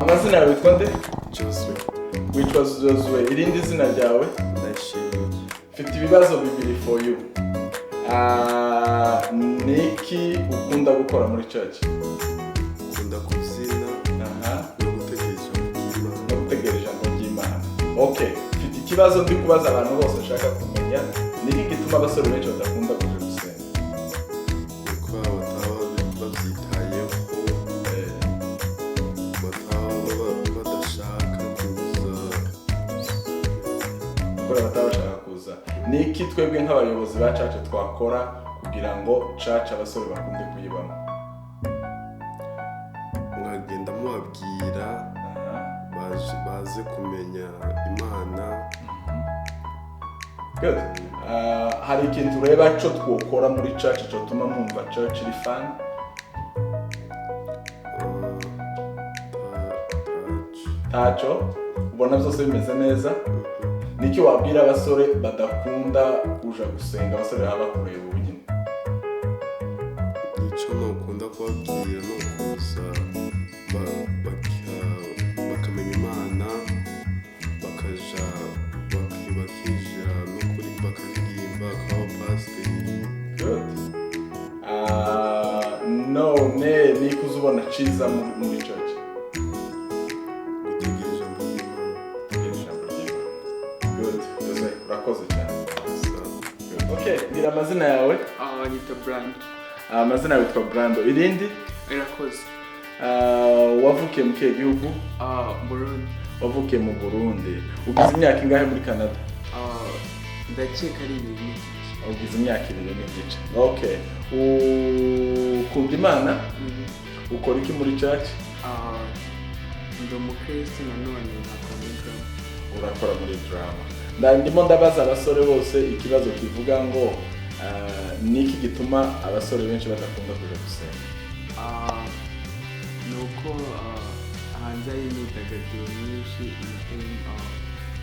Amazina yawe witwa nde? Josue. Witwa Josue. Irindi zina ryawe? Ndashimye. Mfite ibibazo bibiri for you. Niki ukunda gukora muri church? Ukunda kubyina no gutegereza ijambo ry'Imana. Okay, mfite ikibazo ndi kubaza abantu bose nshaka kumenya. Niki gituma abasore benshi badakunda kuja gusenga? Kuko bataba babyitayeho, bataba kuza. Niki twebwe nk'abayobozi ba church twakora kugira ngo church abasore bakunde kuyibamo? Mwagenda mubabwira baze kumenya Imana. Good. Hari ikintu ureba cyo twokora muri church cyo tuma mwumva church iri fun? Tacho ubona byose bimeze neza. Niki wabwira abasore badakunda kuja gusenga, abasore baba bakureba ubu nyine? Nicyo nokunda kubabwira no kuza bakamenya Imana, bakija n'ukuri bakaririmba bakaba pasiteri. Good. None niki uzubona ciza muri church? Urakoze cyane. Okay, ngira amazina yawe? Nita Brando. Amazina yawe witwa Brando. Irindi? Irakoze. Wavukiye mu kihe gihugu? Burundi. Wavukiye mu Burundi. Ugize imyaka ingahe muri Canada? Ndakeka ari 2 n'igice. Ugize imyaka 2 n'igice. Okay. Ukunda Imana? Ukora iki muri church? Ndi umukristo nanone nkakora muri drama. Urakora muri drama. Ndimo ndabaza abasore bose ikibazo kivuga ngo niki gituma abasore benshi badakunda kuja gusenga? Nuko hanze y'imyidagaduro myinshi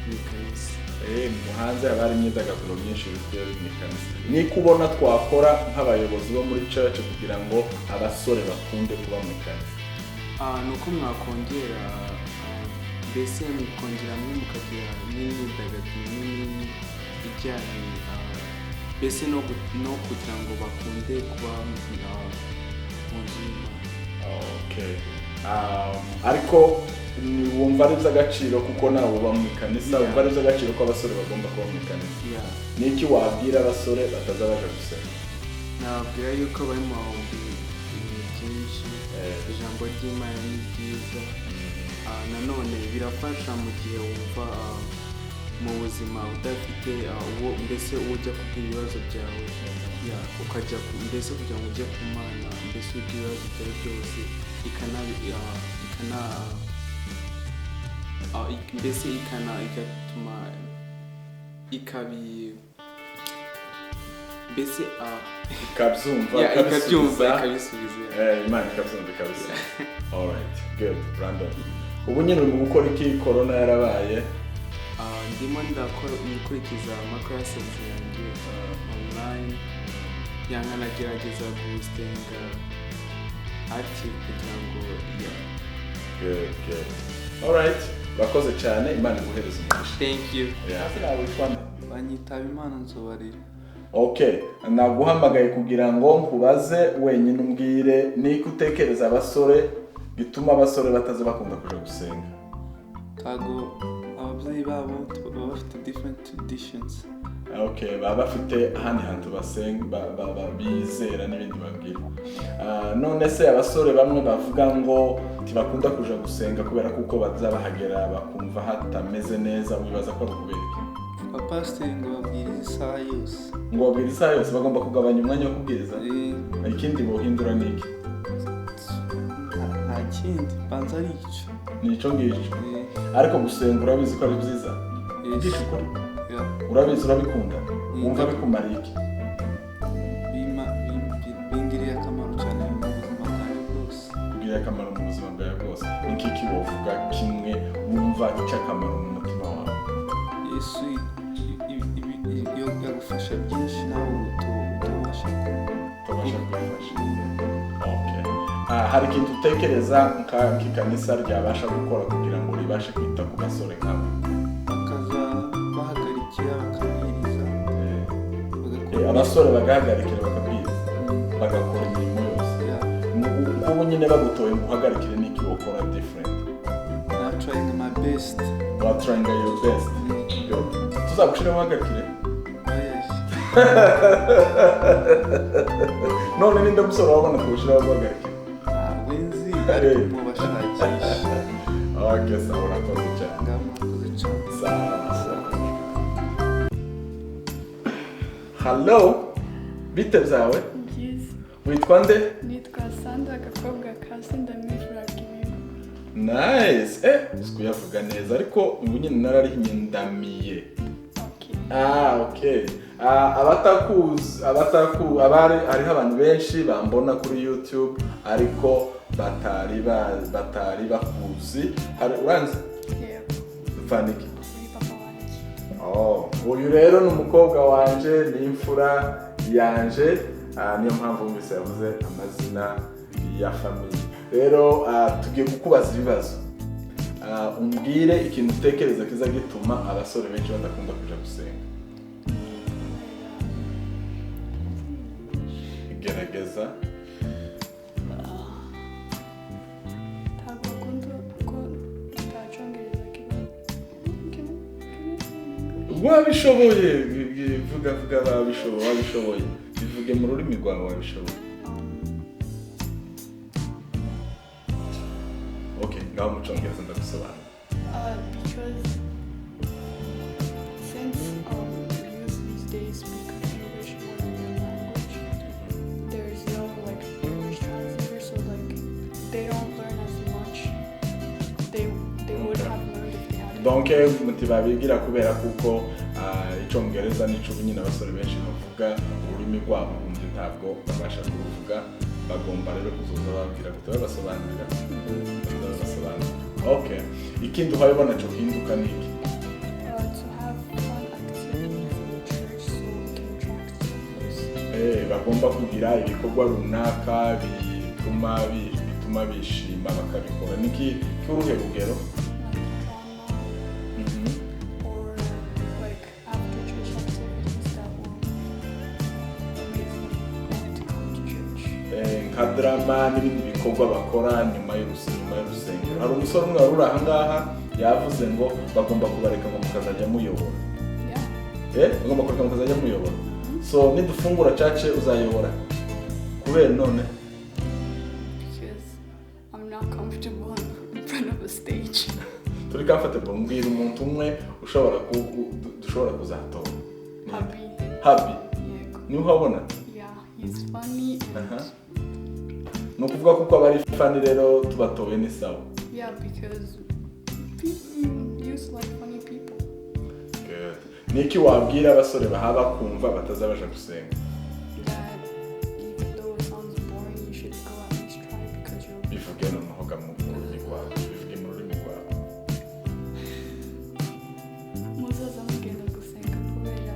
mu kanisa. Mu hanze haba hari imyidagaduro myinshi bitewe n'ikanisa. Niko ubona twakora nk'abayobozi bo muri church kugira ngo abasore bakunde kuba mu kanisa? Nuko mwakongera mbese mukongera mukagira n'imyidagaduro nini ijyanye mbese no kugira ngo bakunde kuba mu nzu y'Imana. Okay. Ariko wumva ari iby'agaciro kuko nawe uba mu kanisa, wumva ari iby'agaciro ko abasore bagomba kuba mu kanisa. Niki wabwira abasore bataza baje gusenga? Nababwira yuko bari mu mahombi byinshi, ijambo ry'Imana ni ryiza. Nanone birafasha mu gihe wumva mu buzima udafite mbese ujya kubwira ibibazo byawe, ukajya mbese kugira ngo ujye ku Mana, mbese ibibazo byawe byose mbese igatuma mbese ikabyumva ikabisubiza. Imana ikabyumva ikabisubiza. Alright, good. Brandon, ubu nyine uri gukora iki? Corona yarabaye. Ndimo ndakurikiza amaklases yanjye online, nagerageza gusenga active kugira ngo good. Alright, urakoze cyane. Imana iguhereze umugisha. Thank you. Banyitaba Imana nzobarira. Okay, naguhamagaye kugira ngo nkubaze wenyine umbwire niko utekereza abasore gituma abasore bataza bakunda kuja gusenga. Tago ababyeyi babo baba bafite different traditions. Okay, baba bafite ahandi hantu basenga bizera n'ibindi babwira. None se abasore bamwe bavuga ngo tibakunda kuja gusenga kubera kuko bazabahagera bakumva hatameze neza, wibaza ko kubera iki? Abapasiteri ngo babwiriza isaha yose. Ngo babwiriza isaha yose, bagomba kugabanya umwanya wo kubwiriza? Ikindi bohindura niki? Nta kindi, banza ari icyo. Nico ngicyo. Ariko gusenga urabizi ko ari byiza? Igisha ukuri? Urabizi urabikunda? Wumva bikumara iki? Bingiriye akamaro cyane mu buzima bwawe bwose. Bingiriye akamaro mu buzima bwawe bwose. Nikiki wovuga kimwe wumva cy'akamaro mu mutima wawe? Yesu yagufasha byinshi nawe utubasha kubifasha. Okay. hari ikintu utekereza nk'ikanisa ryabasha gukora kugira ngo ribashe kwita ku basore nk'abo? bakaza bahagarikira bakabwiriza abasore bagahagarikira bakabwiriza bagakora imirimo yose. Nk'ubu nyine bagutoye ngo uhagarikire n'iki wakora different? I'm trying my best. You are trying your best. Good. Tuzagushiraho uhagarikire? Yes. None ninde musore wabona tugushiraho uhagarikire? Wenzi arimo bashakisha. Okay, sawa, urakoze cyane. Ngamakoze cyane. Sawa. Hello. Bite byawe? Byiza. Witwa nde? Nitwa Sandra, agakobwa ka Sindamifuraga ibintu. Nice. Sikuyavuga neza ariko ubu nyine nararihinye ndamiye. Okay. Abari hariho abantu benshi bambona kuri YouTube ariko batari bakuzi. Uranzi? Yeah. Faniki. Uri papa wanjye. Uyu rero ni umukobwa wanje, ni imfura yanje, niyo mpamvu mbese yavuze amazina ya famille. Rero tugiye kukubaza ibibazo. Umbwire ikintu utekereza kiza gituma abasore benshi badakunda kuja gusenga. Gerageza. Ntabwo akunda ko utacongereza kibazo. Wabishoboye, vuga wabishoboye. Bivuge mu rurimi rwawe wabishoboye. Okay, ngaho mu Cyongereza ndagusobanura. Because since youth these days speak English more than their language, there's no like English translator, so like they don't learn as much they would have learned if they had. Donc mutibabigira kubera kuko Icyongereza nico nyine abasore benshi bavuga ururimi rwabo ubundi ntabwo babasha kuvuga, bagomba rero kuzoza babwira babasobanurira. Okay. Ikindi uhayibona cyo hinduka niki? To have fun activities in the church so we can attract students. Bagomba kugira ibikorwa runaka bituma bishima bakabikora. Niki cyuruhe rugero? Like drama or like after church activities that will make them want to come to church. Nka drama n'ibindi bikorwa bakora nyuma y'urusengero. Hari umusore umwe wari uri aha ngaha yavuze ngo bagomba kubareka ngo mukazajya muyobora. Bagomba kureka mukazajya muyobora. So nidufungura church uzayobora kubera none? Because I'm not comfortable in front of a stage. Turi comfortable mbwira umuntu umwe dushobora kuzatora. Happy. Ni uhabona? Yeah, he's funny and nukuvuga kuko abari funny rero tubatowe ni sawa. Yeah, because people use like funny people. Good. Niki wabwira abasore bahaba kumva batazabasha gusenga? That even though it sounds boring, you should go at least try because you'll be Bivuge noneho mu rurimi rwawe. Bivuge mu rurimi rwawe. muzaza mugenda gusenga kubera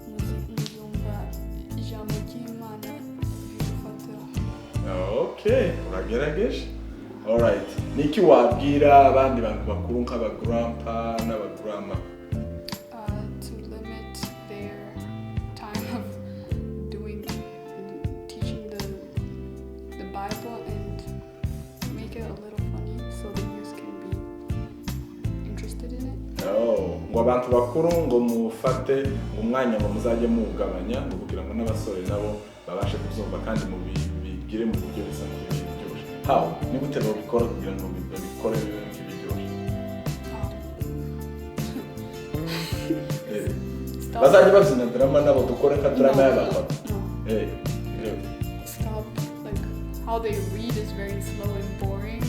muzumva ijambo ry'Imana bigufatiraho. Okay, uragerageje. Alright. Niki wabwira abandi bantu bakuru nk'abagrampa n'abagrama? To limit their time of teaching the Bible and make it a little funny so the youth can be interested in it. Ngo abantu bakuru ngo mufate umwanya ngo muzajye mugabanya ngo kugira ngo n'abasore nabo babashe kuzumva kandi mu bigire mu buryo bisa nk'ibiryoshye. How? Ni gute babikora kugira ngo babikore nk'ibiryoshye? Bazajya babyina drama nabo dukore nka drama y'abapapa. Stop, like how they read is very slow and boring.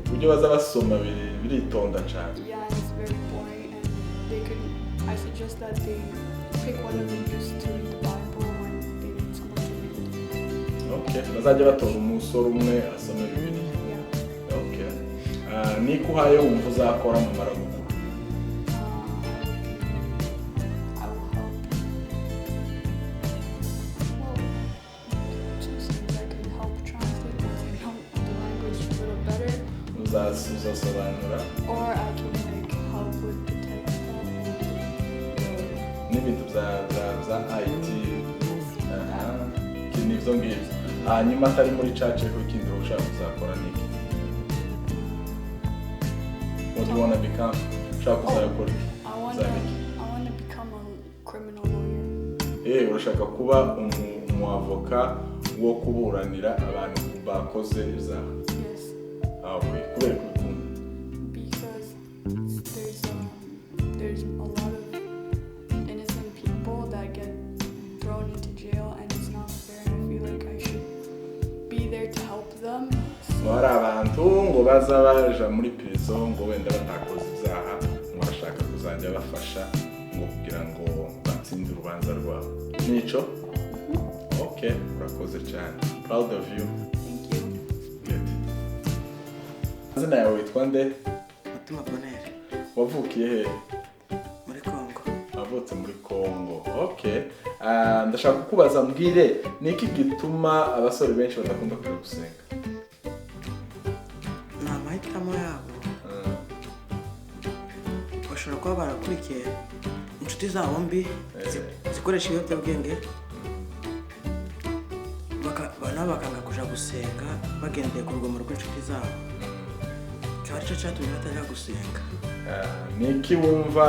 Uburyo baza basoma biritonda cyane. Yeah, and it's very boring and I suggest that they pick one of the youth to read the Bible when they need someone to read. Okay, bazajya batora umusore umwe asoma Bibiliya. Yeah. Okay. Niko uhaye wumva uzakora mu maraguko? I will help. Well, two things I could help translate uzasobanura Or I can like help with the tech stuff. n'ibintu bya IT n'ibyo ngibyo. Hanyuma atari muri church ko ikindi ushaka kuzakora niki? What do you want to become? Ushaka kuzakora iki? I want to become a criminal lawyer. Urashaka kuba umuavoka wo kuburanira abantu bakoze ibyaha? Yes. Okay. Kubera kubikunda? Because there's a lot of innocent people that get thrown into jail and it's not fair, and I feel like I should be there to help them. Hari abantu ngo baza baja muri prison ngo wenda batakoze ibyaha ngo bashaka kuzajya bafasha ngo kugira ngo batsinde urubanza rwabo. Nico? Okay, urakoze cyane. Proud of you. Thank you. Good. Mazina yawe witwa nde? Mutima Bonere Wavukiye he? muri Kongo. Wavutse muri Kongo. Okay. Ndashaka kukubaza mbwire niki gituma abasore benshi badakunda kuja gusenga? Ni amahitamo yabo. Bashobora kuba barakurikiye inshuti zabo mbi zikoresha ibiyobyabwenge, nabo bakanga kuja gusenga bagendeye ku rugomo rw'inshuti zabo. Kikaba aricyo cyatumye batajya gusenga. Niki wumva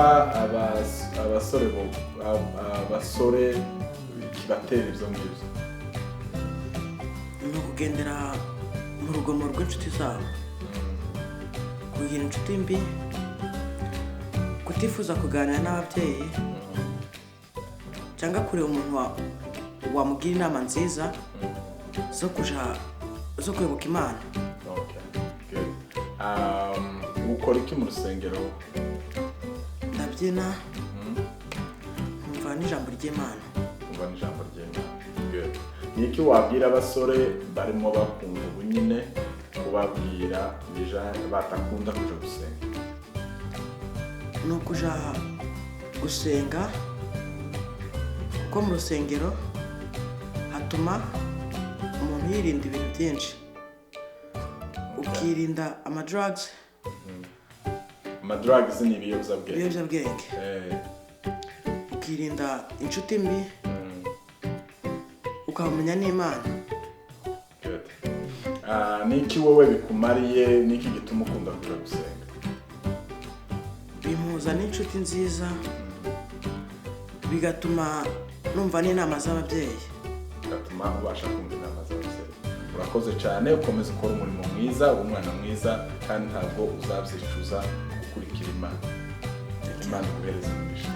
abasore kibatera ibyo ngibyo? Ni ukugendera mu rugomo rw'inshuti zabo, kugira inshuti mbi, kutifuza kuganira n'ababyeyi, cyangwa kureba umuntu wamugira inama nziza zo kuyoboka Imana. Okay, good. Ukora iki mu rusengero? Ndabyina, nkumva n'ijambo ry'Imana. Umva n'ijambo ry'Imana. Good. Niki wabwira abasore barimo bakunda ubunyine kubabwira batakunda kuja gusenga? Ni ukuja gusenga kuko mu rusengero hatuma umuntu yirinda ibintu byinshi, ukirinda amadrugs. Amadrugs ni ibiyobyabwenge. Ukirinda inshuti mbi, ukamenya n'Imana. Good. Niki wowe bikumariye, niki gituma ukunda kuja gusenga? Bimpuza n'inshuti nziza, bigatuma numva n'inama z'ababyeyi. Bigatuma ubasha kumva inama z'ababyeyi. Urakoze cyane, ukomeze ukora umurimo mwiza, umwana mwiza, kandi ntabwo uzabyicuza gukurikira Imana. Imana iguhereze umugisha.